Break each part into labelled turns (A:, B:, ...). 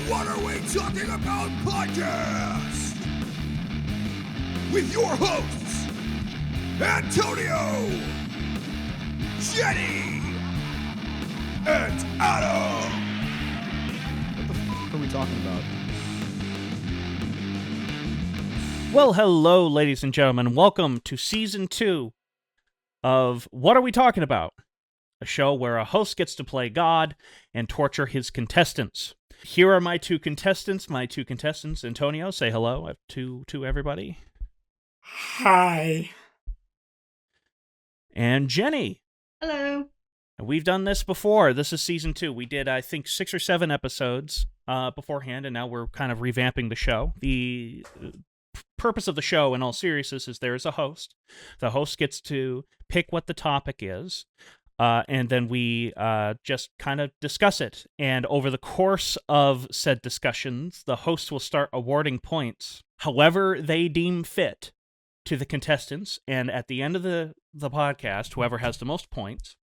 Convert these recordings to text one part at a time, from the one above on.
A: What Are We Talking About podcast with your hosts, Antonio, Jenny, and Adam.
B: What the f*** are we talking about?
C: Well, hello, ladies and gentlemen. Welcome to Season 2 of What Are We Talking About? A show where a host gets to play God and torture his contestants. Here are my two contestants. Antonio, say hello to everybody.
D: Hi.
C: And Jenny.
E: Hello.
C: We've done this before. This is Season 2. We did, I think, 6 or 7 episodes beforehand, and now we're kind of revamping the show. The purpose of the show, in all seriousness, is there is a host. The host gets to pick what the topic is, and then we just kind of discuss it. And over the course of said discussions, the host will start awarding points however they deem fit to the contestants. And at the end of the podcast, whoever has the most points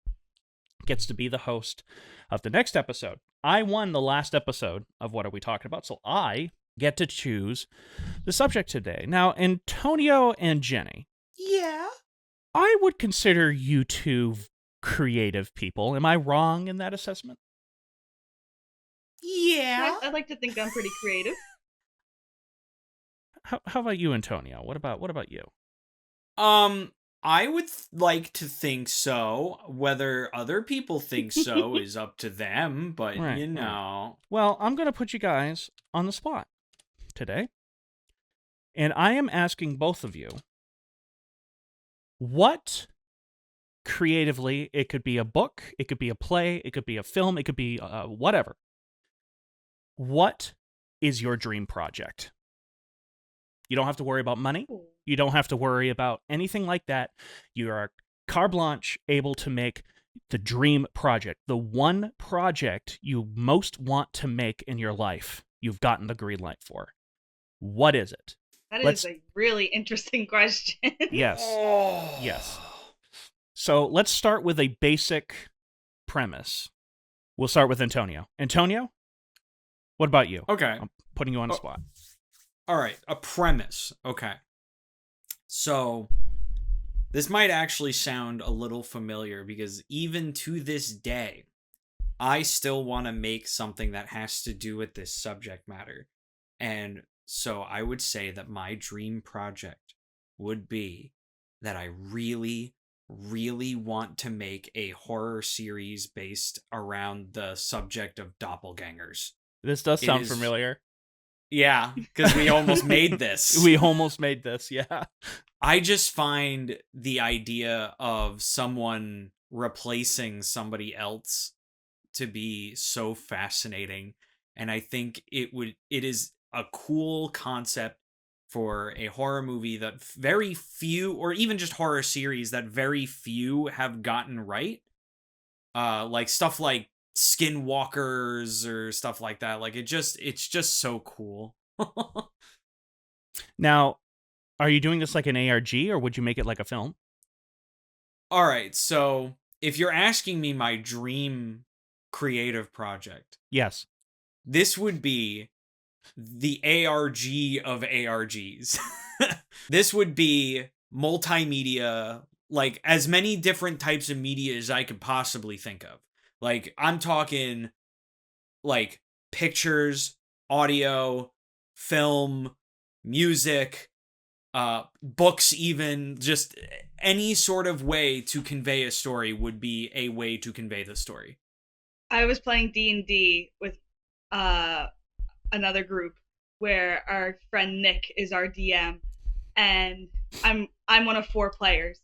C: gets to be the host of the next episode. I won the last episode of What Are We Talking About, so I get to choose the subject today. Now, Antonio and Jenny.
D: Yeah.
C: I would consider you two creative people. Am I wrong in that assessment?
D: Yeah.
E: I'd like to think I'm pretty creative.
C: How about you, Antonio? What about you?
D: I would like to think so. Whether other people think so is up to them, but
C: Right,
D: you know.
C: Well, I'm going to put you guys on the spot today. And I am asking both of you, what creatively, it could be a book, it could be a play, it could be a film, it could be whatever. What is your dream project? You don't have to worry about money. You don't have to worry about anything like that. You are carte blanche, able to make the dream project. The one project you most want to make in your life, you've gotten the green light for. What is it?
E: That is a really interesting question.
C: Yes. Yes. So let's start with a basic premise. We'll start with Antonio. Antonio, what about you?
D: Okay.
C: I'm putting you on the spot.
D: All right. A premise. Okay. So this might actually sound a little familiar because even to this day, I still want to make something that has to do with this subject matter. And so I would say that my dream project would be that I really want to make a horror series based around the subject of doppelgangers.
C: This does sound familiar.
D: Yeah, because we almost made this.
C: We almost made this, yeah.
D: I just find the idea of someone replacing somebody else to be so fascinating. And I think it is a cool concept for a horror movie that very few, or even just horror series that very few have gotten right. Like stuff like Skinwalkers or stuff like that. Like it's just so cool.
C: Now, are you doing this like an ARG or would you make it like a film?
D: All right, so if you're asking me my dream creative project,
C: yes,
D: this would be the ARG of ARGs. This would be multimedia, like as many different types of media as I could possibly think of. Like I'm talking like pictures, audio, film, music, books, even just any sort of way to convey a story would be a way to convey the story.
E: I was playing D&D with another group where our friend Nick is our DM, and I'm one of 4 players,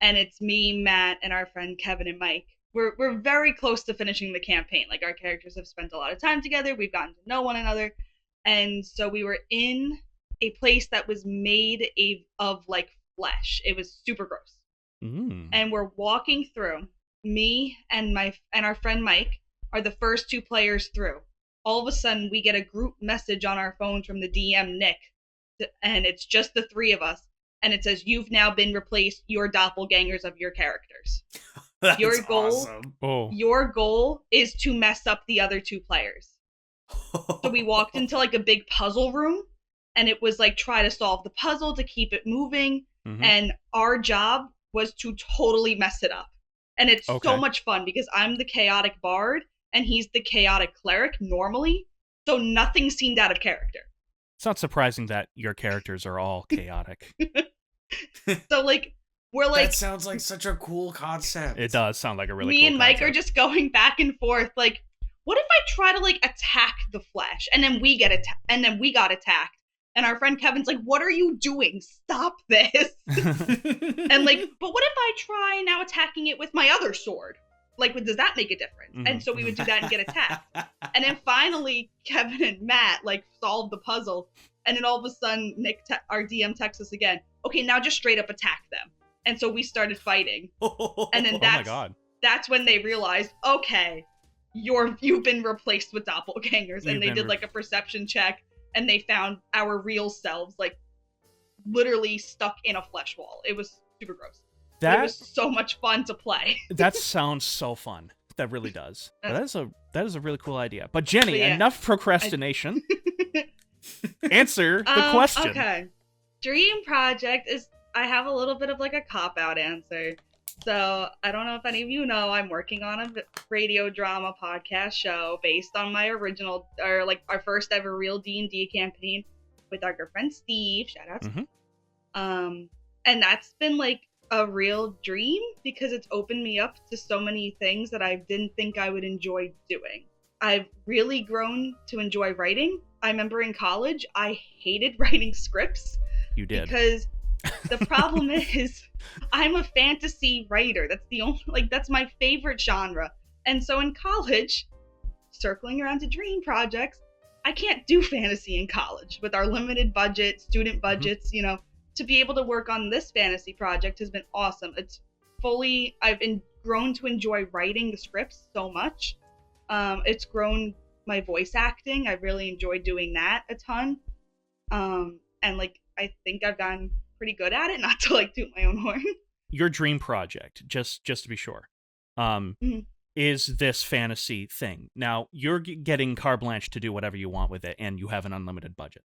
E: and it's me, Matt, and our friend Kevin and Mike. We're very close to finishing the campaign. Like our characters have spent a lot of time together. We've gotten to know one another, and so we were in a place that was made of like flesh. It was super gross. And we're walking through. Me and our friend Mike are the first 2 players through. All of a sudden, we get a group message on our phones from the DM, Nick, and it's just the 3 of us. And it says, "You've now been replaced. Your doppelgangers of your characters."
D: That's
E: your goal,
D: awesome.
C: Oh.
E: Your goal is to mess up the other 2 players. So we walked into like a big puzzle room, and it was like try to solve the puzzle to keep it moving, and our job was to totally mess it up. And it's so much fun because I'm the chaotic bard and he's the chaotic cleric normally, so nothing seemed out of character.
C: It's not surprising that your characters are all chaotic.
E: So like we're like,
D: that sounds like such a cool concept.
C: It does sound like a really
E: me
C: cool
E: and Mike
C: concept.
E: are just going back and forth like, what if I try to like attack the Flash and then we get got attacked, and our friend Kevin's like, what are you doing, stop this. And like, but what if I try now attacking it with my other sword, like does that make a difference? And so we would do that and get attacked. And then finally Kevin and Matt like solved the puzzle, and then all of a sudden Nick our DM texts us again, okay, now just straight up attack them. And so we started fighting. And then that's when they realized, okay, you've been replaced with doppelgangers. And they did like a perception check, and they found our real selves like literally stuck in a flesh wall. It was super gross. It was so much fun to play.
C: That sounds so fun. That really does. That is a really cool idea. But Jenny, enough procrastination. Answer the question.
E: Okay. Dream project is, I have a little bit of like a cop-out answer. So I don't know if any of you know, I'm working on a radio drama podcast show based on my original, or like our first ever real D&D campaign with our good friend Steve. Shout out. And that's been like a real dream because it's opened me up to so many things that I didn't think I would enjoy doing. I've really grown to enjoy writing. I remember in college, I hated writing scripts.
C: You did.
E: Because the problem is I'm a fantasy writer. That's the only, like, that's my favorite genre. And so in college, circling around to dream projects, I can't do fantasy in college with our limited budget, student budgets, you know. To be able to work on this fantasy project has been awesome. I've grown to enjoy writing the scripts so much. It's grown my voice acting. I really enjoy doing that a ton. And like, I think I've gotten pretty good at it, not to like toot my own horn.
C: Your dream project, just to be sure, is this fantasy thing. Now, you're getting carte blanche to do whatever you want with it, and you have an unlimited budget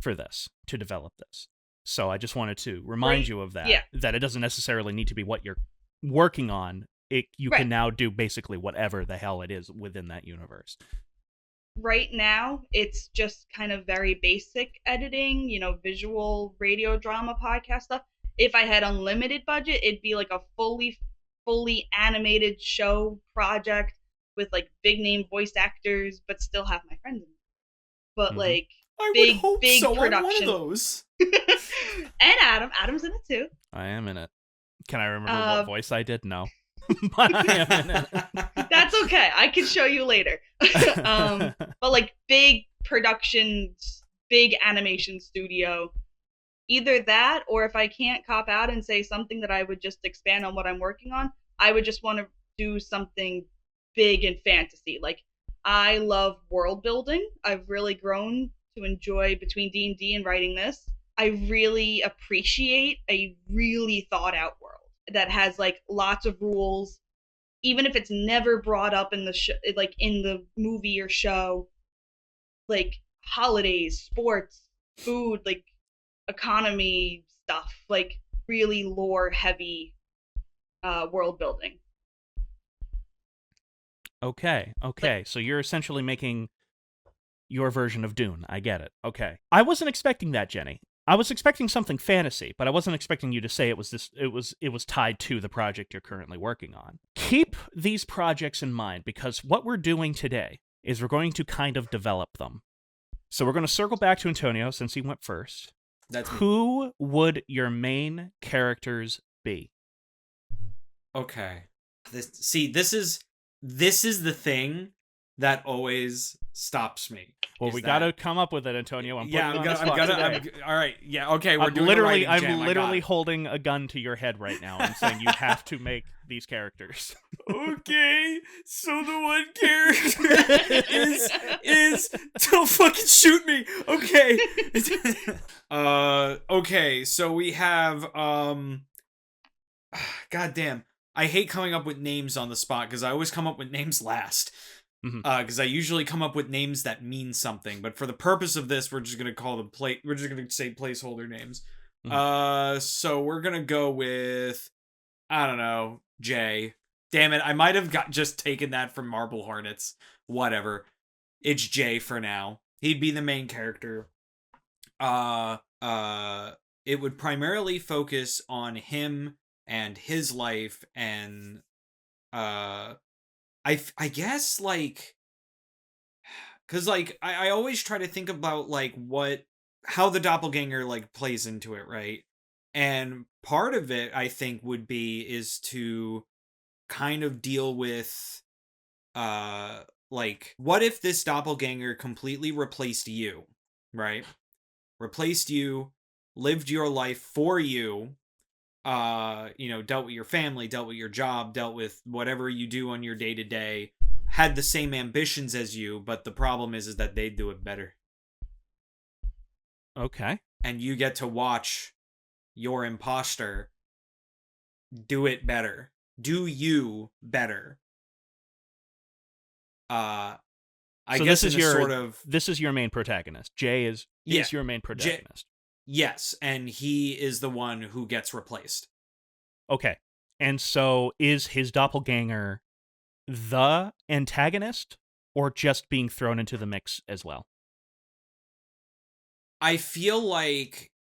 C: for this, to develop this. So I just wanted to remind you of that, that it doesn't necessarily need to be what you're working on. You can now do basically whatever the hell it is within that universe.
E: Right now, it's just kind of very basic editing, you know, visual radio drama podcast stuff. If I had unlimited budget, it'd be like a fully animated show project with like big name voice actors, but still have my friends in it. But like big production.
D: I'm one of those.
E: And Adam's in it too.
C: I am in it. Can I remember what voice I did? No. But I am in it.
E: That's okay. I can show you later. But like big productions, big animation studio. Either that, or if I can't cop out and say something that I would just expand on what I'm working on, I would just want to do something big in fantasy. Like, I love world building. I've really grown to enjoy between D&D and writing this. I really appreciate a really thought out world that has like lots of rules, even if it's never brought up in the like in the movie or show, like holidays, sports, food, like economy stuff, like really lore heavy world building.
C: Okay. So you're essentially making your version of Dune. I get it. Okay. I wasn't expecting that, Jenny. I was expecting something fantasy, but I wasn't expecting you to say it was tied to the project you're currently working on. Keep these projects in mind, because what we're doing today is we're going to kind of develop them. So we're going to circle back to Antonio since he went first.
D: That's me.
C: Who would your main characters be?
D: Okay. This is the thing that always stops me.
C: Well, we got to come up with it, Antonio. All
D: right. Yeah. Okay.
C: I'm literally holding a gun to your head right now and saying you have to make these characters.
D: Okay. So the one character is don't fucking shoot me. Okay. Okay. So we have God damn. I hate coming up with names on the spot because I always come up with names last. because I usually come up with names that mean something, but for the purpose of this, we're just gonna call them we're just gonna say placeholder names. So we're gonna go with, I don't know, Jay. Damn it, I might have just taken that from Marble Hornets. Whatever. It's Jay for now. He'd be the main character. It would primarily focus on him and his life, and I guess, like, because, like, I always try to think about, like, how the doppelganger, like, plays into it, right? And part of it, I think, is to kind of deal with, like, what if this doppelganger completely replaced you, right? Replaced you, lived your life for you, dealt with your family, dealt with your job, dealt with whatever you do on your day-to-day, had the same ambitions as you, but the problem is that they do it better.
C: Okay.
D: And you get to watch your imposter do it better. Do you better. I
C: So
D: guess
C: this is
D: your
C: this is your main protagonist. Jay is your main protagonist.
D: Yes, and he is the one who gets replaced.
C: Okay. And so is his doppelganger the antagonist, or just being thrown into the mix as well?
D: I feel like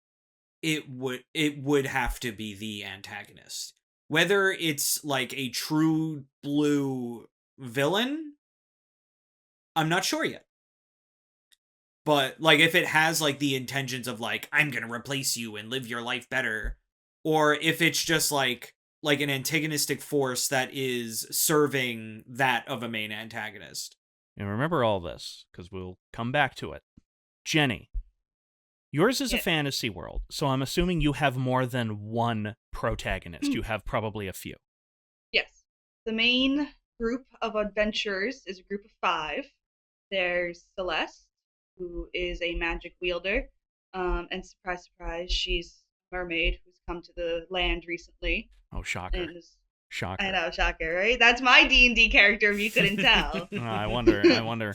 D: it would have to be the antagonist. Whether it's like a true blue villain, I'm not sure yet. But, like, if it has, like, the intentions of, like, I'm gonna replace you and live your life better, or if it's just, like an antagonistic force that is serving that of a main antagonist.
C: And remember all this, because we'll come back to it. Jenny, yours is a fantasy world, so I'm assuming you have more than one protagonist. You have probably a few.
E: Yes. The main group of adventurers is a group of 5. There's Celeste, who is a magic wielder, and surprise, surprise, she's a mermaid who's come to the land recently.
C: Oh, shocker. Shocker.
E: I know, shocker, right? That's my D&D character, if you couldn't tell.
C: I wonder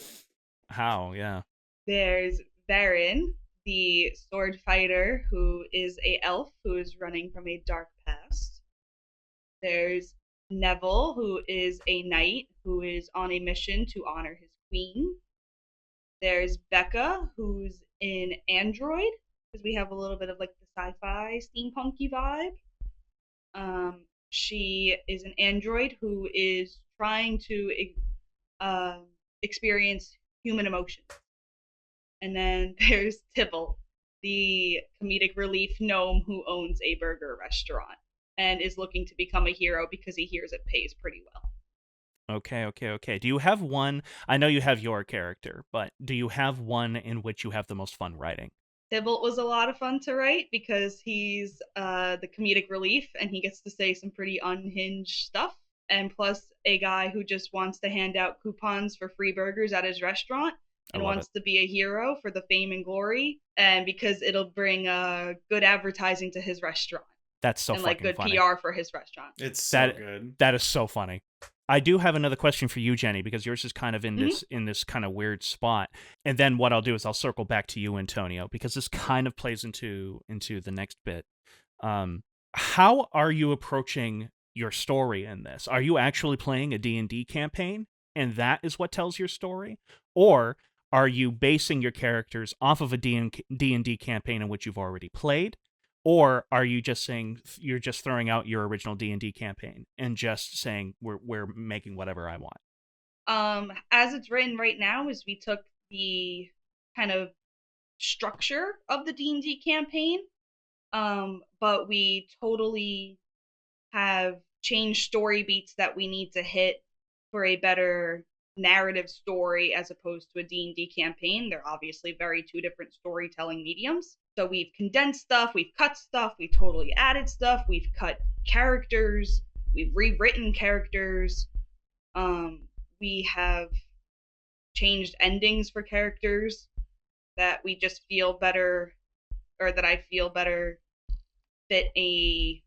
C: how, yeah.
E: There's Varen, the sword fighter, who is a elf who is running from a dark past. There's Neville, who is a knight who is on a mission to honor his queen. There's Becca, who's an android, because we have a little bit of, like, the sci-fi steampunky vibe. She is an android who is trying to experience human emotions. And then there's Tybalt, the comedic relief gnome who owns a burger restaurant and is looking to become a hero because he hears it pays pretty well.
C: Okay. Do you have one? I know you have your character, but do you have one in which you have the most fun writing?
E: Tybalt was a lot of fun to write because he's the comedic relief and he gets to say some pretty unhinged stuff. And plus, a guy who just wants to hand out coupons for free burgers at his restaurant and wants to be a hero for the fame and glory, and because it'll bring good advertising to his restaurant.
C: That's so
E: and
C: fucking
E: good
C: funny.
E: PR for his restaurant.
D: It's so good.
C: That is so funny. I do have another question for you, Jenny, because yours is kind of in this kind of weird spot. And then what I'll do is I'll circle back to you, Antonio, because this kind of plays into the next bit. How are you approaching your story in this? Are you actually playing a D&D campaign, and that is what tells your story? Or are you basing your characters off of a D&D campaign in which you've already played? Or are you just saying you're just throwing out your original D&D campaign and just saying we're making whatever I want?
E: As it's written right now is we took the kind of structure of the D&D campaign, but we totally have changed story beats that we need to hit for a better narrative story as opposed to a D&D campaign. They're obviously very two different storytelling mediums. So we've condensed stuff, we've cut stuff, we've totally added stuff, we've cut characters, we've rewritten characters, we have changed endings for characters that we just feel better, or that I feel better fit a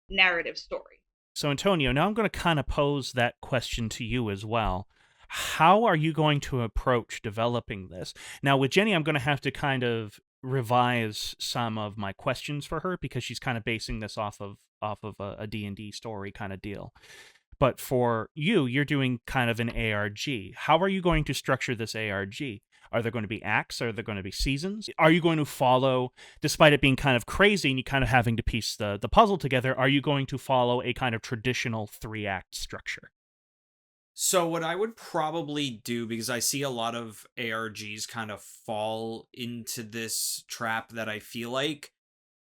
E: narrative story.
C: So, Antonio, now I'm going to kind of pose that question to you as well. How are you going to approach developing this? Now, with Jenny, I'm going to have to kind of revise some of my questions for her because she's kind of basing this off of a D&D story kind of deal. But for you, you're doing kind of an ARG. How are you going to structure this ARG? Are there going to be acts? Are there going to be seasons? Are you going to follow, despite it being kind of crazy and you kind of having to piece the puzzle together, are you going to follow a kind of traditional 3-act structure?
D: So what I would probably do, because I see a lot of ARGs kind of fall into this trap that I feel like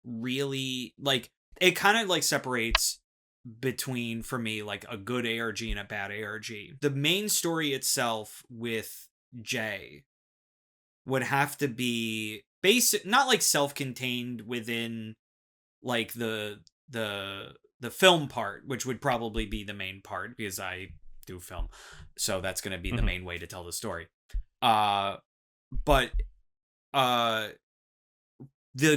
D: really, like, it kind of like separates between, for me, like a good ARG and a bad ARG. The main story itself with Jay would have to be basic, not like self-contained within like the film part, which would probably be the main part because I do film, so that's going to be the main way to tell the story. But the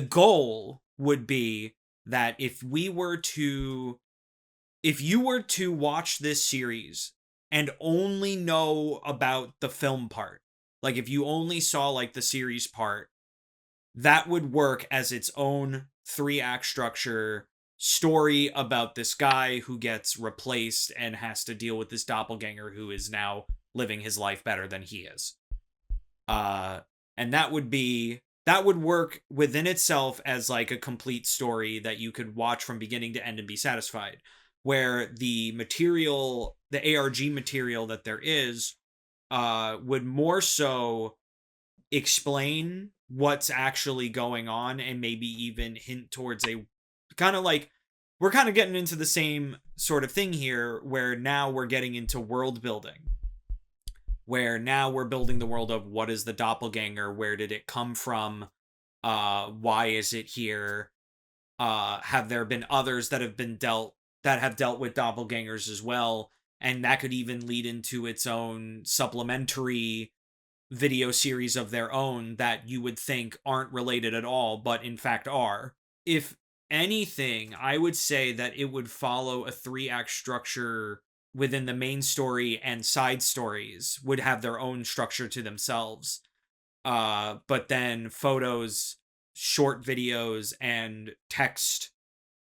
D: goal would be that if you were to watch this series and only know about the film part, like if you only saw like the series part, that would work as its own 3-act structure story about this guy who gets replaced and has to deal with this doppelganger who is now living his life better than he is. And that would work within itself as like a complete story that you could watch from beginning to end and be satisfied. Where the ARG material that there is, would more so explain what's actually going on and maybe even hint towards a kind of like, we're kind of getting into the same sort of thing here where now we're getting into world building, where now we're building the world of what is the doppelganger, where did it come from, why is it here, have there been others that have dealt with doppelgangers as well, and that could even lead into its own supplementary video series of their own that you would think aren't related at all, but in fact are. If anything, I would say that it would follow a 3-act structure within the main story, and side stories would have their own structure to themselves. But then photos, short videos, and text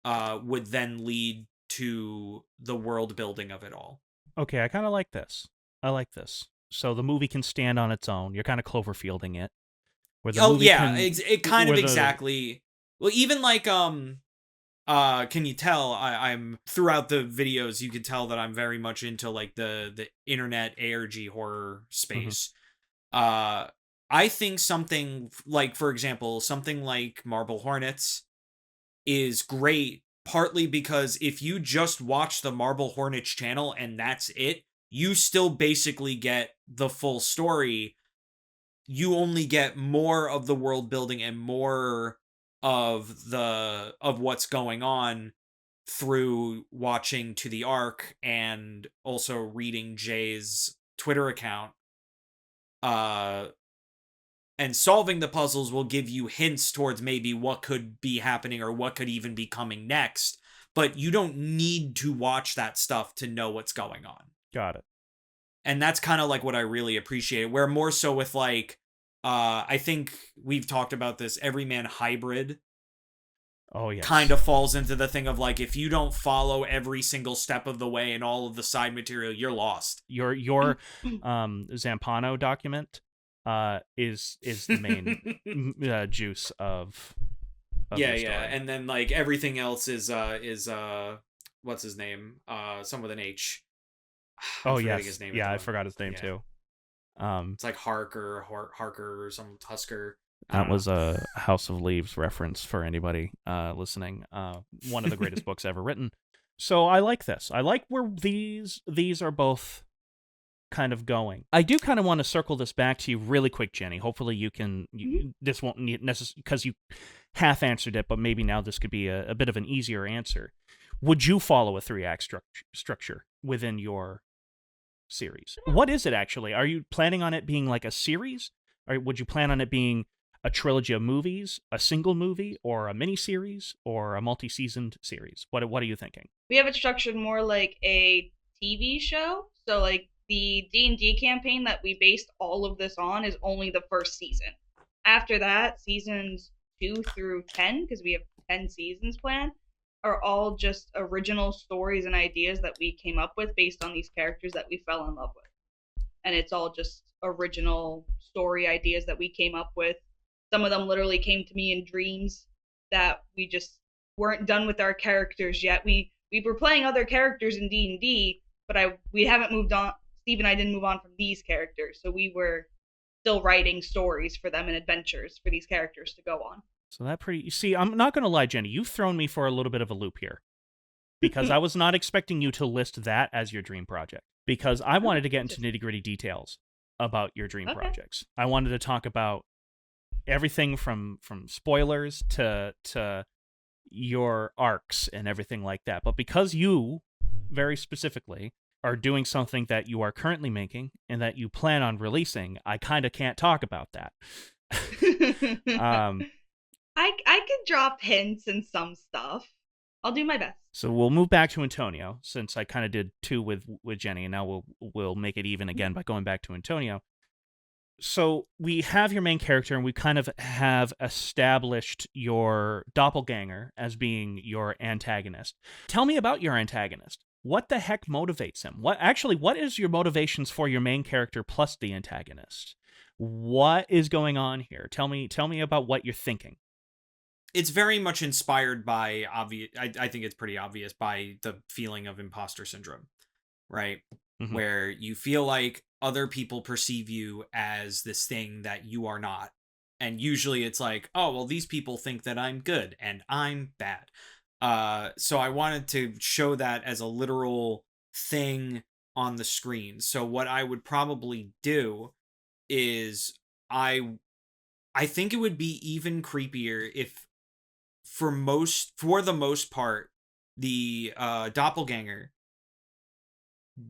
D: would then lead to the world building of it all.
C: Okay, I kind of like this. I like this. So the movie can stand on its own. You're kind of Cloverfielding it.
D: It kind of exactly. Well, even like can you tell I'm throughout the videos you could tell that I'm very much into like the internet ARG horror space. I think something like, for example, something like Marble Hornets is great, partly because if you just watch the Marble Hornets channel and that's it, you still basically get the full story. You only get more of the world building and more of what's going on through watching To the Arc and also reading Jay's Twitter account. And solving the puzzles will give you hints towards maybe what could be happening or what could even be coming next, but you don't need to watch that stuff to know what's going on.
C: Got it.
D: And that's kind of like what I really appreciate, where more so with like, I think we've talked about this, Everyman Hybrid.
C: Oh, yes.
D: Kind of falls into the thing of like, if you don't follow every single step of the way and all of the side material, you're lost.
C: Your Zampano document is the main juice of
D: yeah, and then like everything else is what's his name? Some with an H.
C: Oh yes, his name I forgot his name too.
D: It's like Harker or some Husker.
C: That was a House of Leaves reference for anybody listening. One of the greatest books ever written. So I like this. I like where these are both kind of going. I do kind of want to circle this back to you really quick, Jenny. Hopefully you can. This won't need necessarily because you half answered it, but maybe now this could be a bit of an easier answer. Would you follow a 3-act structure within your series? What is it actually? Are you planning on it being like a series? Or would you plan on it being a trilogy of movies, a single movie, or a mini-series, or a multi-seasoned series? What are you thinking?
E: We have it structured more like a TV show. So like the D&D campaign that we based all of this on is only the first season. After that, seasons 2 through 10, because we have 10 seasons planned, are all just original stories and ideas that we came up with based on these characters that we fell in love with. And it's all just original story ideas that we came up with. Some of them literally came to me in dreams that we just weren't done with our characters yet. We were playing other characters in D&D, but we haven't moved on. Steve and I didn't move on from these characters, so we were still writing stories for them and adventures for these characters to go on.
C: So that pretty... You see, I'm not going to lie, Jenny. You've thrown me for a little bit of a loop here. Because I was not expecting you to list that as your dream project. Because I wanted to get into nitty-gritty details about your dream projects. I wanted to talk about everything from spoilers to your arcs and everything like that. But because you, very specifically, are doing something that you are currently making and that you plan on releasing, I kind of can't talk about that.
E: I could drop hints and some stuff. I'll do my best.
C: So we'll move back to Antonio, since I kind of did two with Jenny, and now we'll make it even again by going back to Antonio. So we have your main character, and we kind of have established your doppelganger as being your antagonist. Tell me about your antagonist. What the heck motivates him? What is your motivations for your main character plus the antagonist? What is going on here? Tell me about what you're thinking.
D: It's very much inspired by I think it's pretty obvious, by the feeling of imposter syndrome, right? Mm-hmm. Where you feel like other people perceive you as this thing that you are not. And usually it's like, oh, well, these people think that I'm good and I'm bad. So I wanted to show that as a literal thing on the screen. So what I would probably do is I think it would be even creepier if for the most part, the doppelganger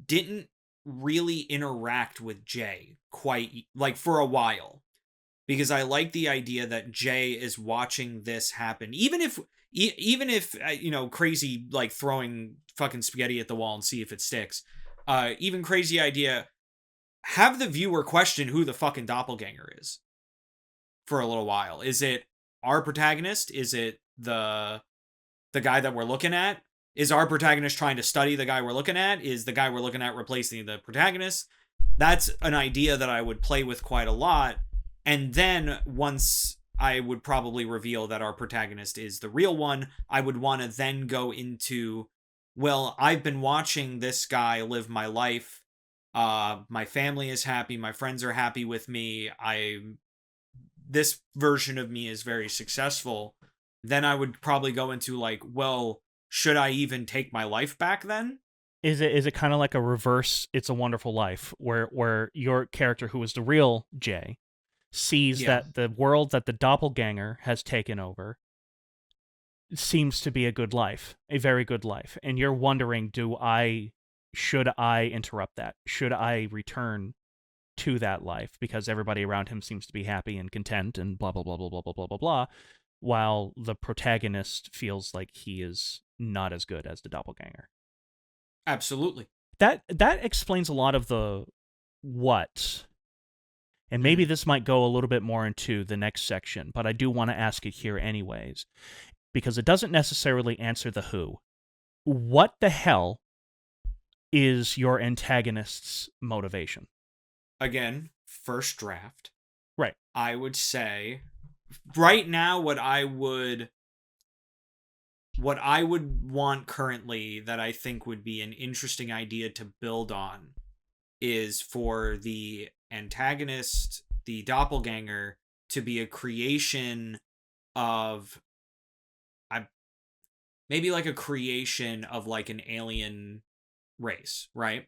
D: didn't really interact with Jay quite, like, for a while. Because I like the idea that Jay is watching this happen. Even if crazy, like, throwing fucking spaghetti at the wall and see if it sticks. Even crazy idea, have the viewer question who the fucking doppelganger is for a little while. Is it our protagonist? Is it the guy that we're looking at? Is our protagonist trying to study the guy we're looking at? Is the guy we're looking at replacing the protagonist? That's an idea that I would play with quite a lot. And then once I would probably reveal that our protagonist is the real one, I would want to then go into, well, I've been watching this guy live my life. My family is happy. My friends are happy with me. This version of me is very successful. Then I would probably go into, like, well, should I even take my life back then?
C: Is it kind of like a reverse It's a Wonderful Life, where your character, who is the real Jay, sees that the world that the doppelganger has taken over seems to be a good life, a very good life, and you're wondering, should I interrupt that? Should I return to that life because everybody around him seems to be happy and content and blah blah blah blah blah blah blah blah blah, while the protagonist feels like he is not as good as the doppelganger?
D: Absolutely.
C: That explains a lot of the what. And maybe this might go a little bit more into the next section, but I do want to ask it here anyways, because it doesn't necessarily answer the who. What the hell is your antagonist's motivation?
D: Again, first draft.
C: Right.
D: I would say, right now, what I would want currently that I think would be an interesting idea to build on is for the antagonist, the doppelganger, to be a creation of maybe like a creation of like an alien race, right?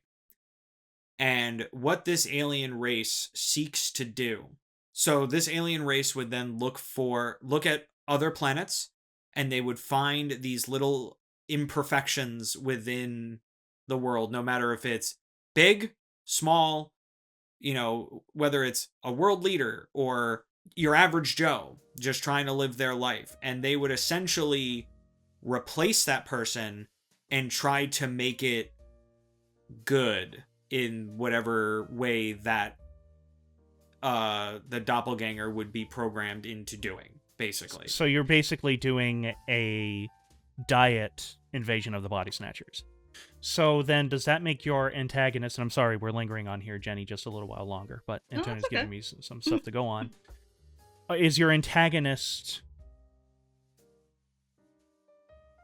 D: And what this alien race seeks to do. So this alien race would then look at other planets, and they would find these little imperfections within the world, no matter if it's big, small, whether it's a world leader or your average Joe just trying to live their life. And they would essentially replace that person and try to make it good. in whatever way that the doppelganger would be programmed into doing, basically.
C: So you're basically doing a diet invasion of the body snatchers. So then does that make your antagonist, and I'm sorry we're lingering on here, Jenny, just a little while longer, but
E: No,
C: Antonio's
E: that's okay.
C: giving me some stuff to go on. Is your antagonist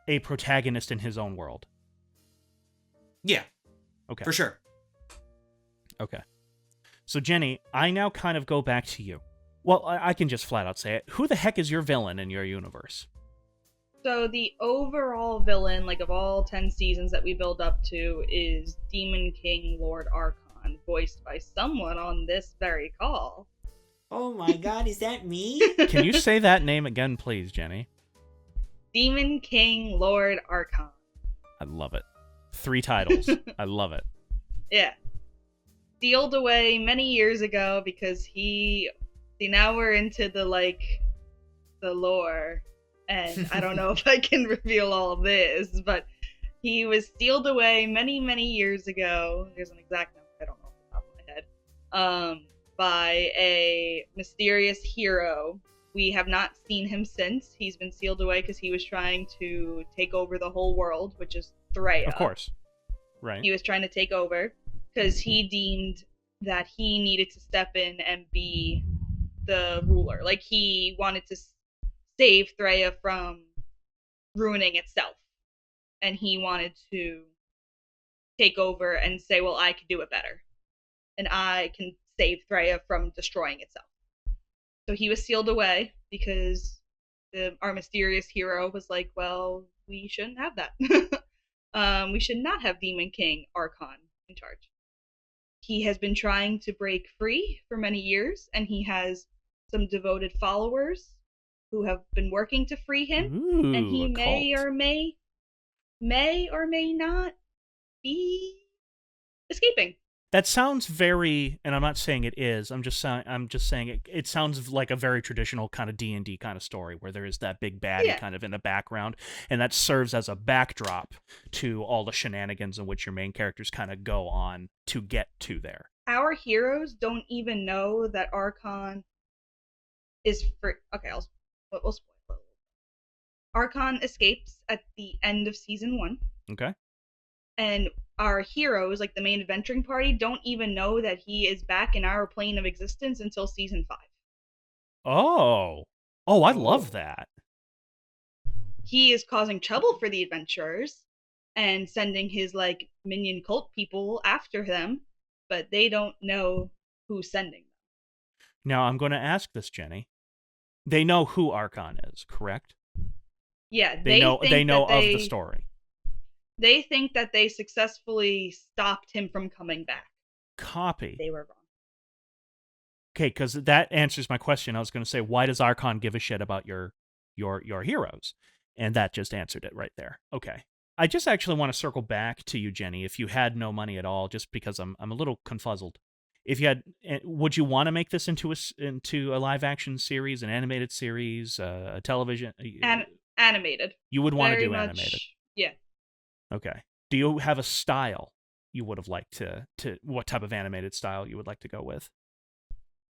C: a protagonist in his own world?
D: Yeah.
C: Okay.
D: For sure.
C: Okay. So, Jenny, I now kind of go back to you. Well, I can just flat out say it. Who the heck is your villain in your universe?
E: So the overall villain, like of all 10 seasons that we build up to, is Demon King Lord Archon, voiced by someone on this very call.
D: Oh my god, is that me?
C: Can you say that name again, please, Jenny?
E: Demon King Lord Archon.
C: I love it. 3 titles. I love it.
E: Yeah. Sealed away many years ago because see, now we're into the lore, and I don't know if I can reveal all of this, but he was sealed away many, many years ago. There's an exact number, I don't know off the top of my head, by a mysterious hero. We have not seen him since. He's been sealed away because he was trying to take over the whole world, which is Threa.
C: Of course. Right.
E: He was trying to take over because he deemed that he needed to step in and be the ruler. Like, he wanted to save Threa from ruining itself. And he wanted to take over and say, well, I can do it better. And I can save Threa from destroying itself. So he was sealed away because our mysterious hero was like, well, we shouldn't have that. We should not have Demon King Archon in charge. He has been trying to break free for many years, and he has some devoted followers who have been working to free him.
C: Ooh,
E: And he
C: a
E: may
C: cult.
E: or may not be escaping.
C: That sounds very, and I'm not saying it is. I'm just saying it sounds like a very traditional kind of D&D kind of story where there is that big baddie kind of in the background, and that serves as a backdrop to all the shenanigans in which your main characters kind of go on to get to there.
E: Our heroes don't even know that Archon is for. Okay, we'll spoil it a little. Archon escapes at the end of season 1.
C: Okay.
E: And our heroes, like the main adventuring party, don't even know that he is back in our plane of existence until season 5.
C: Oh, I love that.
E: He is causing trouble for the adventurers and sending his minion cult people after them, but they don't know who's sending them.
C: Now I'm going to ask this, Jenny. They know who Archon is, correct?
E: Yeah,
C: They know of the story.
E: They think that they successfully stopped him from coming back.
C: Copy.
E: They were wrong.
C: Okay, because that answers my question. I was going to say, why does Archon give a shit about your heroes? And that just answered it right there. Okay. I just actually want to circle back to you, Jenny, if you had no money at all, just because I'm a little confuzzled. If you had, would you want to make this into a live action series, an animated series, a television?
E: Animated.
C: You would want to
E: Very
C: do
E: much,
C: animated.
E: Yeah.
C: Okay. Do you have a style you would have liked to what type of animated style you would like to go with?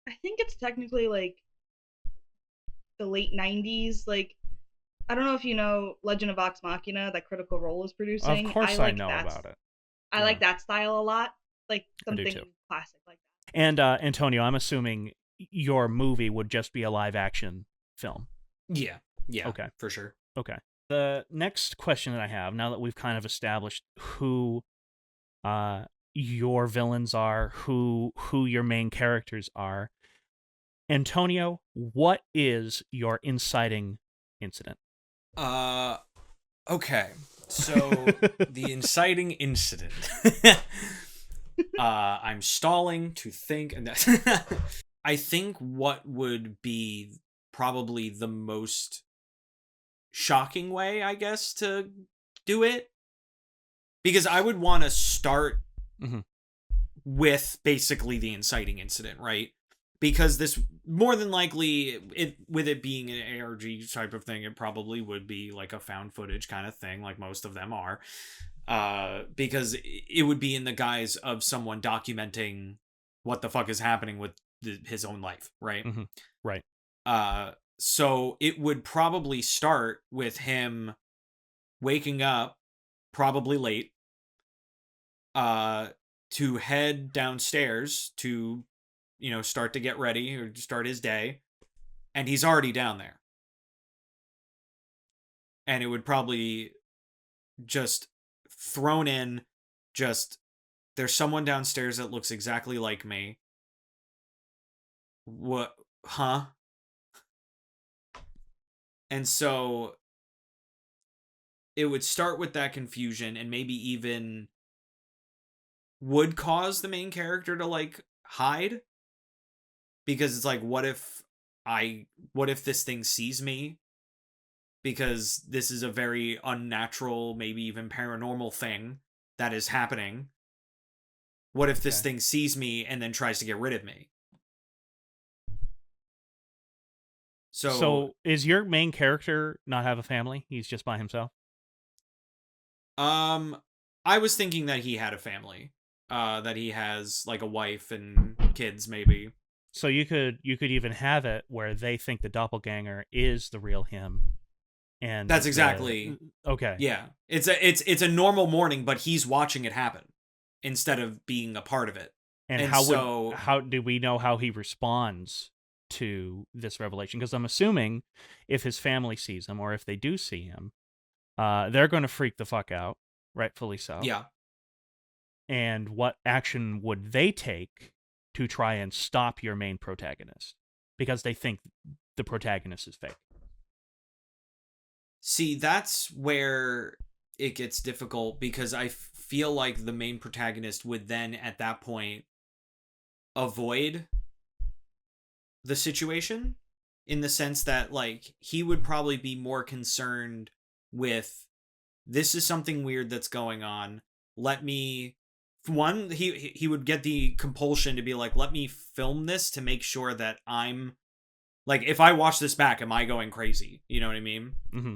E: I think it's technically the late 90s. I don't know if you know Legend of Vox Machina that Critical Role is producing.
C: Of course I know about it.
E: I like that style a lot. Something classic like that.
C: And Antonio, I'm assuming your movie would just be a live action film.
D: Yeah.
C: Okay.
D: For sure.
C: Okay. The next question that I have, now that we've kind of established who your villains are, who your main characters are, Antonio, what is your inciting incident?
D: Okay. So the inciting incident. I'm stalling to think, and I think what would be probably the most shocking way, I guess, to do it, because I would want to start with basically the inciting incident, right? Because this, more than likely, with it being an ARG type of thing, it probably would be like a found footage kind of thing, like most of them are. because it would be in the guise of someone documenting what the fuck is happening with his own life, right?
C: Mm-hmm. Right.
D: So it would probably start with him waking up, probably late, to head downstairs to, start to get ready or start his day, and he's already down there. And it would probably just thrown in, there's someone downstairs that looks exactly like me. What? Huh? And so it would start with that confusion, and maybe even would cause the main character to like hide, because it's like, what if this thing sees me, because this is a very unnatural, maybe even paranormal thing that is happening. What if this thing sees me and then tries to get rid of me? So
C: is your main character not have a family? He's just by himself?
D: I was thinking that he had a family. That he has like a wife and kids, maybe.
C: So you could even have it where they think the doppelganger is the real him. And
D: that's exactly
C: okay.
D: Yeah. It's a normal morning, but he's watching it happen instead of being a part of it.
C: And how do we know how he responds to this revelation? Because I'm assuming if his family sees him, or if they do see him, they're going to freak the fuck out, rightfully so.
D: Yeah.
C: And what action would they take to try and stop your main protagonist? Because they think the protagonist is fake.
D: See, that's where it gets difficult, because I feel like the main protagonist would then, at that point, avoid the situation, in the sense that, like, he would probably be more concerned with, this is something weird that's going on. Let me... One, he would get the compulsion to be like, let me film this to make sure that I'm... Like, if I watch this back, am I going crazy? You know what I mean?
C: Mm-hmm.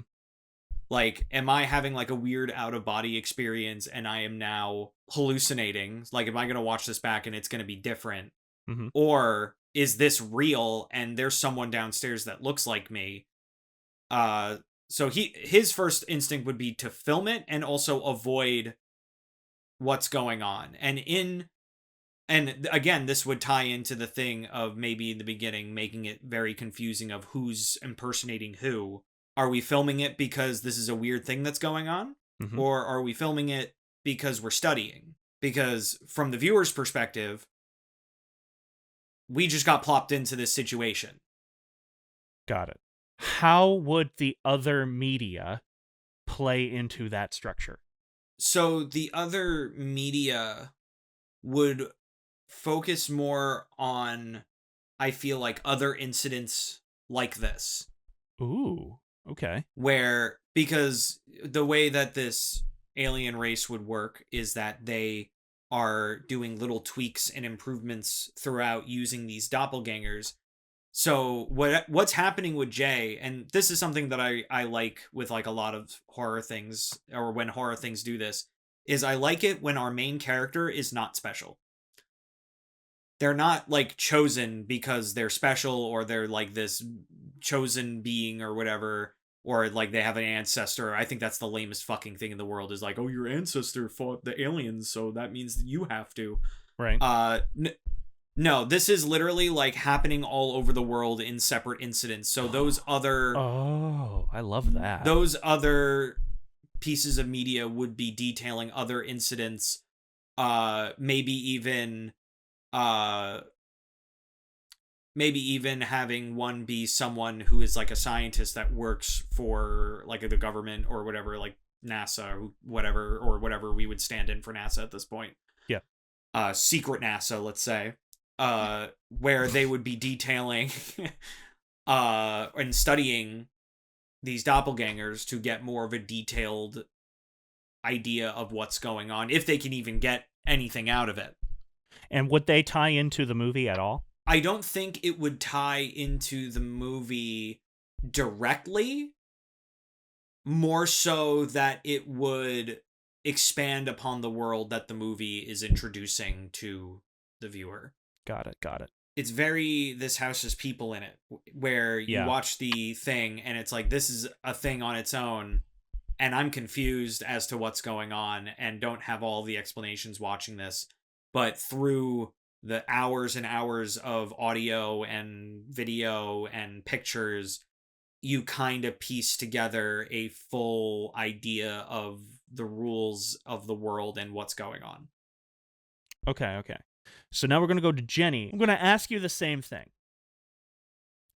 D: Like, am I having, like, a weird out-of-body experience and I am now hallucinating? Like, am I going to watch this back and it's going to be different?
C: Mm-hmm.
D: Or is this real and there's someone downstairs that looks like me? So his first instinct would be to film it and also avoid what's going on. And again, this would tie into the thing of maybe in the beginning making it very confusing of who's impersonating who. Are we filming it because this is a weird thing that's going on?
C: Mm-hmm.
D: Or are we filming it because we're studying? Because from the viewer's perspective, we just got plopped into this situation.
C: Got it. How would the other media play into that structure?
D: So the other media would focus more on, I feel like, other incidents like this.
C: Ooh, okay.
D: Where, because the way that this alien race would work is that they are doing little tweaks and improvements throughout using these doppelgangers. So what's happening with Jay, and this is something that I like with like a lot of horror things, or when horror things do this, is I like it when our main character is not special. They're not like chosen because they're special, or they're like this chosen being or whatever, or like they have an ancestor. I think that's the lamest fucking thing in the world, is like, oh, your ancestor fought the aliens, so that means that you have to.
C: Right.
D: No, this is literally like happening all over the world in separate incidents. So those other...
C: Oh, I love that.
D: Those other pieces of media would be detailing other incidents, maybe even having one be someone who is like a scientist that works for like the government or whatever, like NASA or whatever we would stand in for NASA at this point.
C: Yeah.
D: Secret NASA, let's say. Where they would be detailing and studying these doppelgangers to get more of a detailed idea of what's going on, if they can even get anything out of it.
C: And would they tie into the movie at all?
D: I don't think it would tie into the movie directly, more so that it would expand upon the world that the movie is introducing to the viewer.
C: Got it.
D: It's very This House Has People in it, where you watch the thing and it's like, this is a thing on its own, and I'm confused as to what's going on and don't have all the explanations watching this. But through the hours and hours of audio and video and pictures, you kind of piece together a full idea of the rules of the world and what's going on.
C: Okay. So now we're going to go to Jenny. I'm going to ask you the same thing.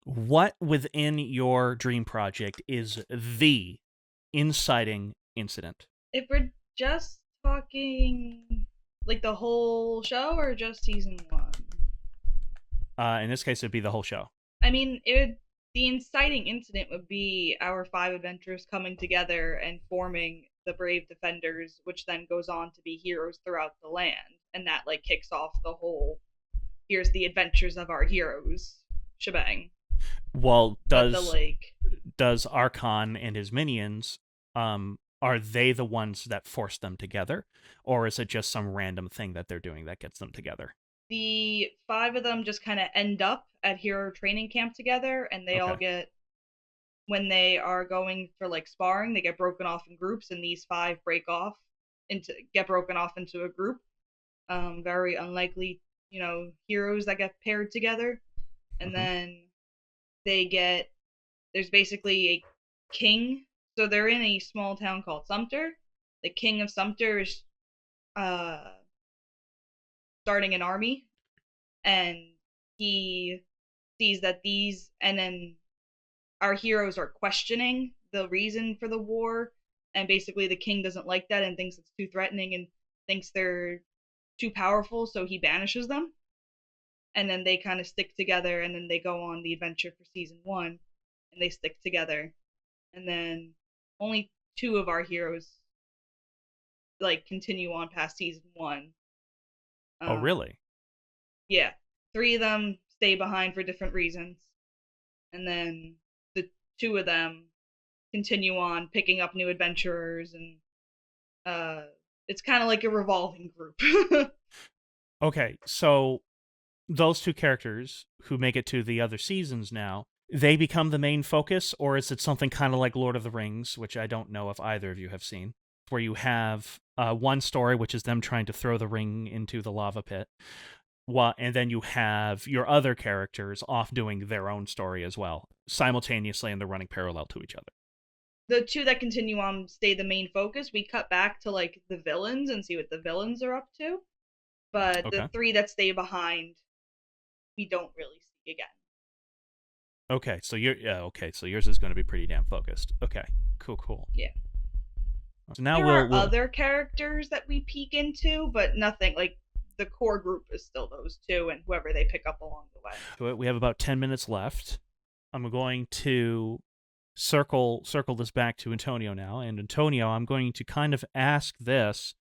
C: What within your dream project is the inciting incident?
E: If we're just talking like the whole show or just season 1?
C: In this case, it'd be the whole show.
E: I mean, the inciting incident would be our 5 adventurers coming together and forming the Brave Defenders, which then goes on to be heroes throughout the land. And that, like, kicks off the whole, here's the adventures of our heroes shebang.
C: Well, does Archon and his minions, are they the ones that force them together? Or is it just some random thing that they're doing that gets them together?
E: The 5 of them just kind of end up at hero training camp together, and they all get, when they are going for like sparring, they get broken off in groups, and these 5 get broken off into a group. Very unlikely, heroes that get paired together. And then there's basically a king. So they're in a small town called Sumter. The king of Sumter is starting an army, and he sees that and then our heroes are questioning the reason for the war, and basically the king doesn't like that and thinks it's too threatening and thinks they're too powerful, so he banishes them. And then they kind of stick together, and then they go on the adventure for season 1, and they stick together. And then only 2 of our heroes like continue on past season 1.
C: Oh, really?
E: Yeah. 3 of them stay behind for different reasons. And then the 2 of them continue on picking up new adventurers, and it's kind of like a revolving group.
C: Okay, so those 2 characters who make it to the other seasons now, they become the main focus, or is it something kind of like Lord of the Rings, which I don't know if either of you have seen, where you have one story, which is them trying to throw the ring into the lava pit, and then you have your other characters off doing their own story as well, simultaneously, and they're running parallel to each other?
E: The 2 that continue on stay the main focus. We cut back to like the villains and see what the villains are up to, but the 3 that stay behind, we don't really see again.
C: Okay, so yours is going to be pretty damn focused. Okay, cool.
E: Yeah.
C: So now
E: there
C: we'll
E: are other characters that we peek into, but nothing like the core group is still those 2 and whoever they pick up along the way.
C: We have about 10 minutes left. I'm going to circle this back to Antonio now, and Antonio, I'm going to kind of ask this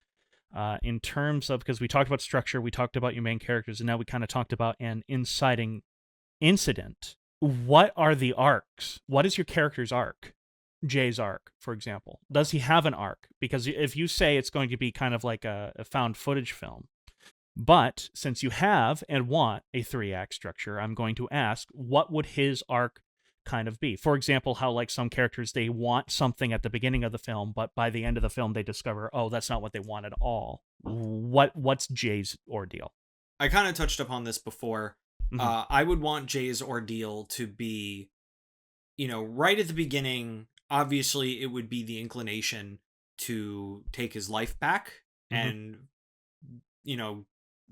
C: in terms of, because we talked about structure, we talked about your main characters, and now we kind of talked about an inciting incident. What are the arcs? What is your character's arc? Jay's arc, for example. Does he have an arc? Because if you say it's going to be kind of like a found footage film, but since you have and want a 3-act structure, I'm going to ask, what would his arc kind of be? For example, how like some characters, they want something at the beginning of the film, but by the end of the film they discover, oh, that's not what they want at all. What's Jay's ordeal?
D: I kind of touched upon this before. I would want Jay's ordeal to be, right at the beginning. Obviously, it would be the inclination to take his life back and,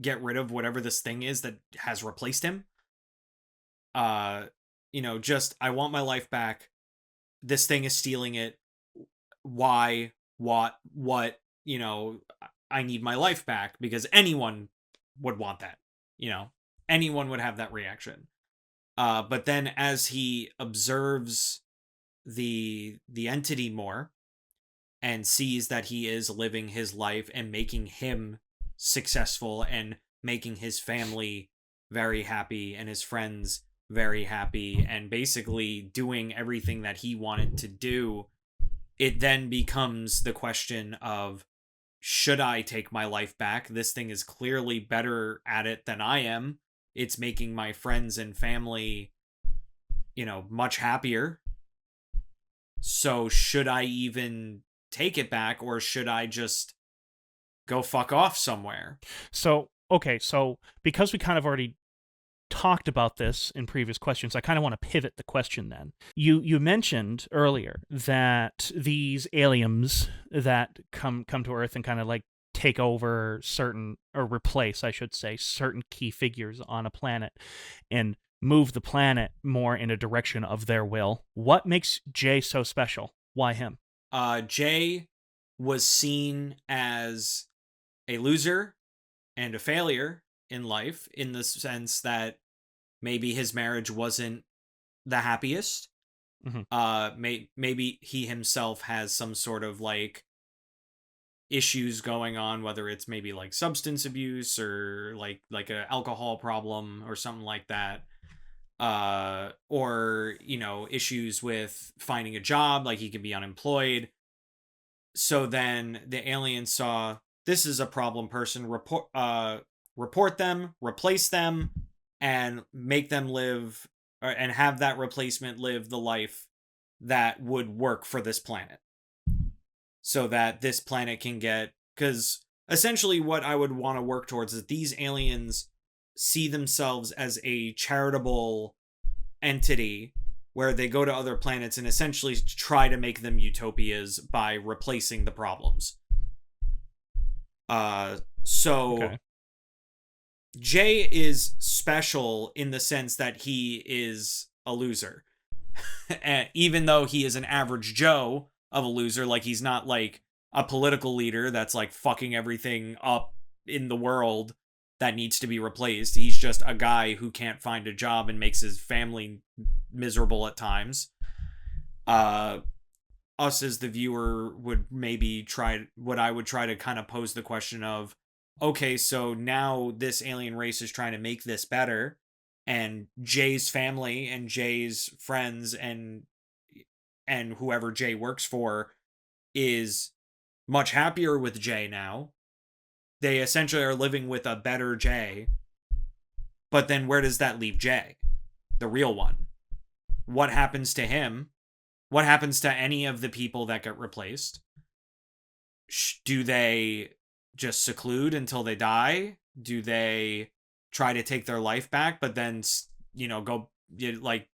D: get rid of whatever this thing is that has replaced him. Just, I want my life back. This thing is stealing it. Why? What? I need my life back, because anyone would want that. Anyone would have that reaction. But then as he observes the entity more and sees that he is living his life and making him successful and making his family very happy and his friends very happy and basically doing everything that he wanted to do, it then becomes the question of, should I take my life back? This thing is clearly better at it than I am. It's making my friends and family, much happier. So should I even take it back, or should I just go fuck off somewhere?
C: So, okay, so because we kind of already talked about this in previous questions, I kind of want to pivot the question then. You mentioned earlier that these aliens that come to Earth and kind of like take over or replace, I should say, certain key figures on a planet and move the planet more in a direction of their will. What makes Jay so special? Why him?
D: Jay was seen as a loser and a failure in life, in the sense that maybe his marriage wasn't the happiest.
C: Mm-hmm.
D: Maybe he himself has some sort of like issues going on, whether it's maybe like substance abuse or like a alcohol problem or something like that. Or issues with finding a job, like he could be unemployed. So then the aliens saw, this is a problem person, report them, replace them, and make them live, and have that replacement live the life that would work for this planet. So that this planet can get, because essentially what I would want to work towards is that these aliens see themselves as a charitable entity where they go to other planets and essentially try to make them utopias by replacing the problems. Okay. Jay is special in the sense that he is a loser. Even though he is an average Joe of a loser, like he's not like a political leader that's like fucking everything up in the world that needs to be replaced. He's just a guy who can't find a job and makes his family miserable at times. Us as the viewer would maybe I would try to kind of pose the question of, okay, so now this alien race is trying to make this better, and Jay's family and Jay's friends and whoever Jay works for is much happier with Jay now. They essentially are living with a better Jay. But then where does that leave Jay? The real one. What happens to him? What happens to any of the people that get replaced? Do they just seclude until they die? Do they try to take their life back, but then, do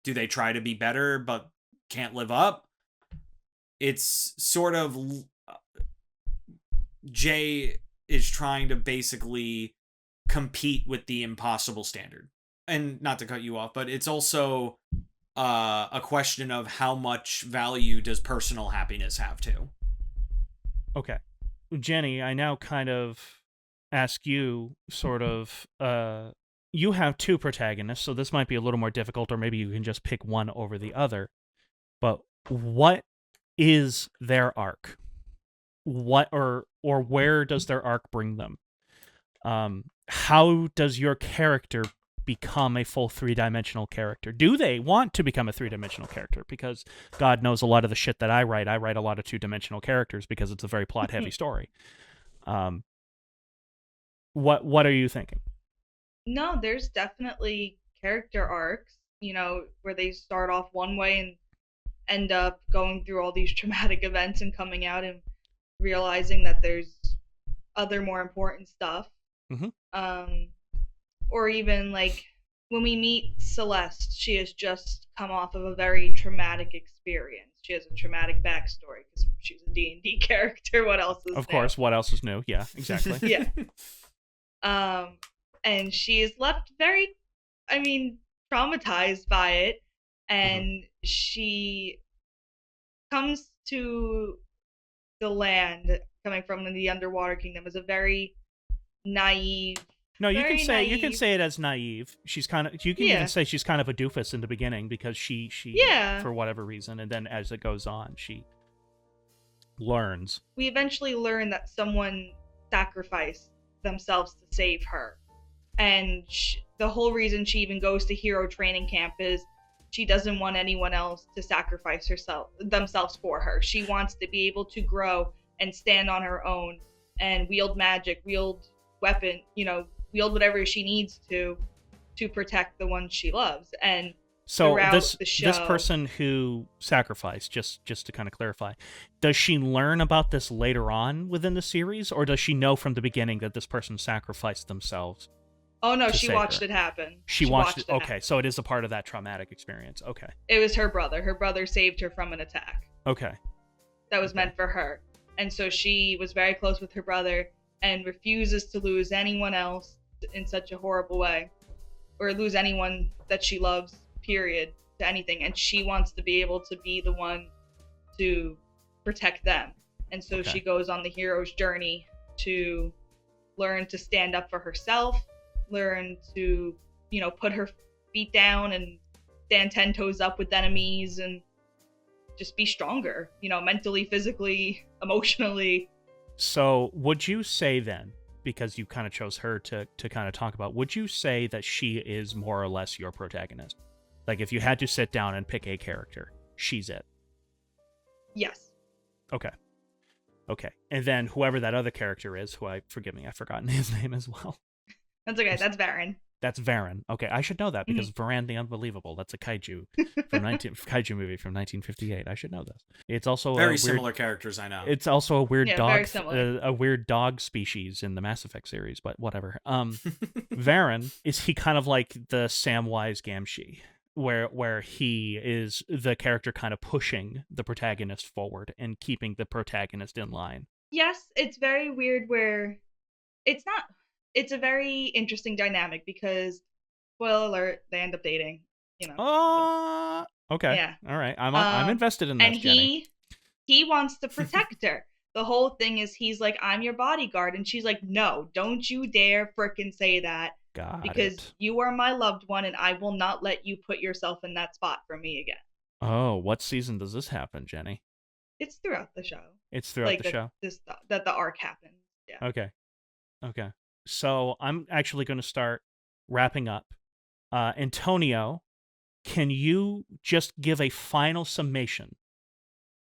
D: they try to be better but can't live up? It's sort of Jay is trying to basically compete with the impossible standard. And not to cut you off, but it's also a question of how much value does personal happiness have too.
C: Okay. Jenny, I now kind of ask you sort of, you have two protagonists, so this might be a little more difficult, or maybe you can just pick one over the other. But what is their arc? What or where does their arc bring them? How does your character become a full 3-dimensional character? Do they want to become a 3-dimensional character? Because God knows a lot of the shit that I write a lot of 2-dimensional characters because it's a very plot-heavy story. What are you thinking?
E: No, there's definitely character arcs, where they start off one way and end up going through all these traumatic events and coming out and realizing that there's other more important stuff.
C: Mm-hmm.
E: Or even like when we meet Celeste, she has just come off of a very traumatic experience. She has a traumatic backstory because she's a D&D character. What else is
C: Of course, what else is new? Yeah, exactly.
E: Yeah. And she is left very, traumatized by it. And she comes to the land coming from the underwater kingdom as a very naive.
C: No, you can say
E: naive.
C: it as naive. She's kind of even say she's kind of a doofus in the beginning because she for whatever reason, and then as it goes on, she learns.
E: We eventually learn that someone sacrificed themselves to save her, and the whole reason she even goes to hero training camp is she doesn't want anyone else to sacrifice themselves for her. She wants to be able to grow and stand on her own and wield magic, wield weapon, wield whatever she needs to protect the ones she loves. And
C: so
E: throughout
C: this
E: the show,
C: this person who sacrificed, just to kind of clarify, does she learn about this later on within the series, or does she know from the beginning that this person sacrificed themselves?
E: Oh no,
C: to
E: she
C: save
E: watched
C: her?
E: it happen.
C: She watched it.
E: happen.
C: Okay, so it is a part of that traumatic experience. Okay.
E: It was her brother. Her brother saved her from an attack
C: Okay.
E: that was meant for her. And so she was very close with her brother and refuses to lose anyone else in such a horrible way, or lose anyone that she loves, period, to anything. And she wants to be able to be the one to protect them. And so
C: Okay.
E: she goes on the hero's journey to learn to stand up for herself, learn to, put her feet down and stand 10 toes up with enemies, and just be stronger, mentally, physically, emotionally.
C: So would you say then, because you kind of chose her to kind of talk about, would you say that she is more or less your protagonist? Like, if you had to sit down and pick a character, she's it.
E: Yes.
C: Okay. And then whoever that other character is, forgive me, I've forgotten his name as well.
E: That's okay. That's Varen.
C: That's Varen. Okay, I should know that because Varan the Unbelievable. That's a kaiju kaiju movie from 1958. I should know this. It's also
D: Very similar characters, I know.
C: It's also a weird
E: very
C: dog,
E: similar.
C: a weird dog species in the Mass Effect series, but whatever. Varen, is he kind of like the Samwise Gamgee, where he is the character kind of pushing the protagonist forward and keeping the protagonist in line?
E: Yes, it's very weird where it's a very interesting dynamic because, spoiler alert, they end up dating,
C: Okay.
E: Yeah.
C: All right. I'm invested in this,
E: and
C: Jenny.
E: he wants to protect her. The whole thing is he's like, I'm your bodyguard, and she's like, no, don't you dare frickin' say that, because you are my loved one, and I will not let you put yourself in that spot for me again.
C: Oh, what season does this happen, Jenny?
E: It's throughout the show.
C: It's throughout the show?
E: That the arc happens. Yeah.
C: Okay. So I'm actually going to start wrapping up. Antonio, can you just give a final summation,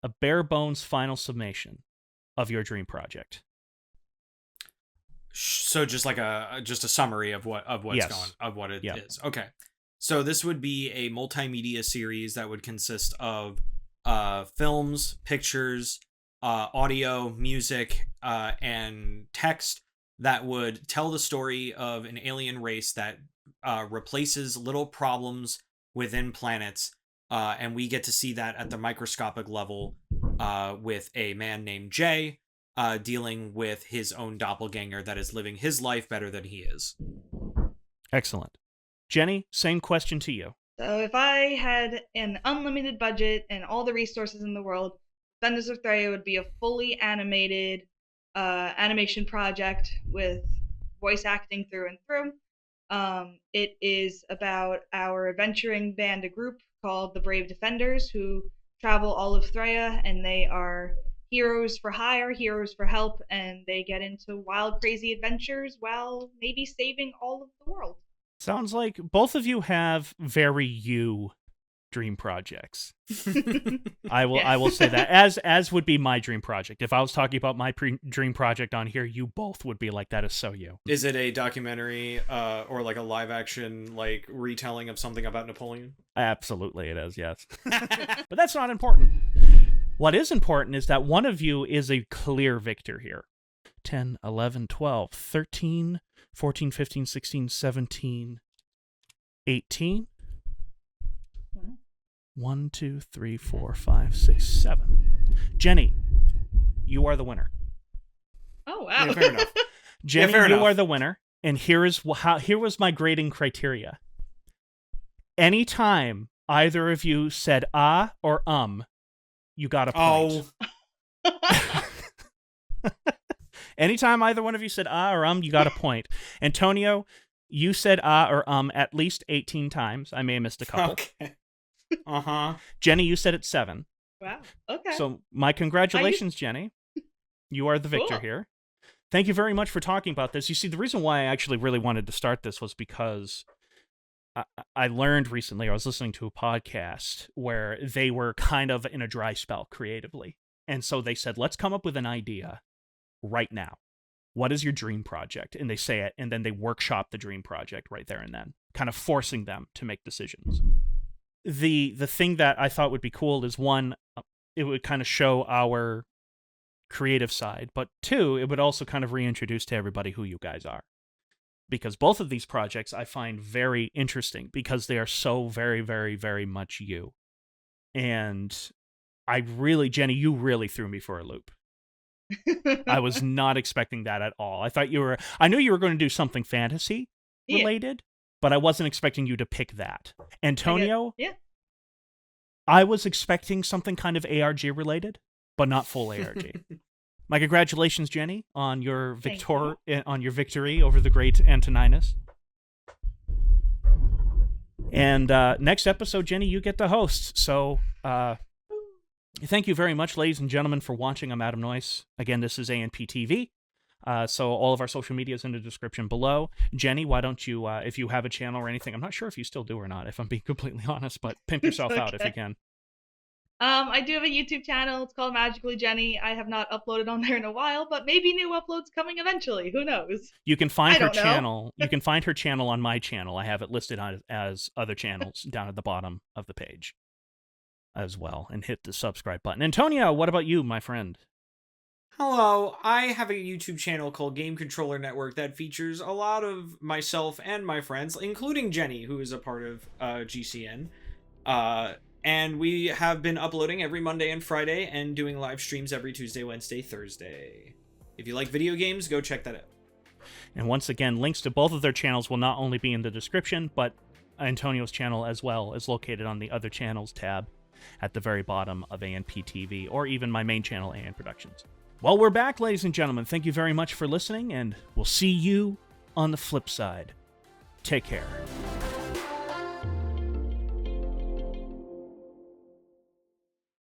C: a bare bones final summation of your dream project?
D: So just like a summary of what it is. Okay. So this would be a multimedia series that would consist of films, pictures, audio, music, and text that would tell the story of an alien race that replaces little problems within planets, and we get to see that at the microscopic level with a man named Jay dealing with his own doppelganger that is living his life better than he is.
C: Excellent. Jenny, same question to you.
E: So if I had an unlimited budget and all the resources in the world, Defenders of Thraia would be a fully animated animation project with voice acting through and through. It is about our adventuring band, a group called the Brave Defenders, who travel all of Thraia, and they are heroes for hire, heroes for help, and they get into wild, crazy adventures while maybe saving all of the world.
C: Sounds like both of you have very you dream projects. I will say that as would be my dream project. If I was talking about my dream project on here, you both would be like, that is so you.
D: Is it a documentary or like a live action like retelling of something about Napoleon?
C: Absolutely it is, yes. But that's not important. What is important is that one of you is a clear victor here. 10, 11, 12, 13, 14, 15, 16, 17, 18. 1, 2, 3, 4, 5, 6, 7. Jenny, you are the winner.
E: Oh, wow.
D: Yeah, fair enough.
C: Jenny,
D: fair
C: you
D: enough.
C: are the winner. And here was my grading criteria. Anytime either of you said or you got a point.
D: Oh.
C: Anytime either one of you said or you got a point. Antonio, you said or at least 18 times. I may have missed a couple.
D: Okay. Uh-huh.
C: Jenny, you said it 7.
E: Wow. Okay.
C: So my congratulations, Jenny. You are the victor
E: Cool.
C: here. Thank you very much for talking about this. You see, the reason why I actually really wanted to start this was because I learned recently, I was listening to a podcast where they were kind of in a dry spell creatively. And so they said, let's come up with an idea right now. what is your dream project? And they say it, and then they workshop the dream project right there and then, kind of forcing them to make decisions. The thing that I thought would be cool is, one, it would kind of show our creative side, but two, it would also kind of reintroduce to everybody who you guys are. Because both of these projects I find very interesting because they are so very, very, very much you. And Jenny, you really threw me for a loop. I was not expecting that at all. I knew you were going to do something fantasy related, but I wasn't expecting you to pick that. Antonio?
E: Yeah.
C: I was expecting something kind of ARG related, but not full ARG. My congratulations, Jenny, on your victory over the great Antoninus. And next episode, Jenny, you get to host. So thank you very much, ladies and gentlemen, for watching. I'm Adam Noyce. Again, this is ANP TV. So all of our social media is in the description below. Jenny, why don't you, if you have a channel or anything, I'm not sure if you still do or not, if I'm being completely honest, but pimp yourself out if you can.
E: I do have a YouTube channel. It's called Magically Jenny. I have not uploaded on there in a while, but maybe new uploads coming eventually. Who knows?
C: You can find her channel. You can find her channel on my channel. I have it listed on as other channels down at the bottom of the page as well. And hit the subscribe button. Antonio, what about you, my friend?
D: Hello, I have a YouTube channel called Game Controller Network that features a lot of myself and my friends, including Jenny, who is a part of GCN. And we have been uploading every Monday and Friday and doing live streams every Tuesday, Wednesday, Thursday. If you like video games, go check that out.
C: And once again, links to both of their channels will not only be in the description, but Antonio's channel as well is located on the Other Channels tab at the very bottom of ANP TV, or even my main channel, AN Productions. Well, we're back, ladies and gentlemen. Thank you very much for listening, and we'll see you on the flip side. Take care.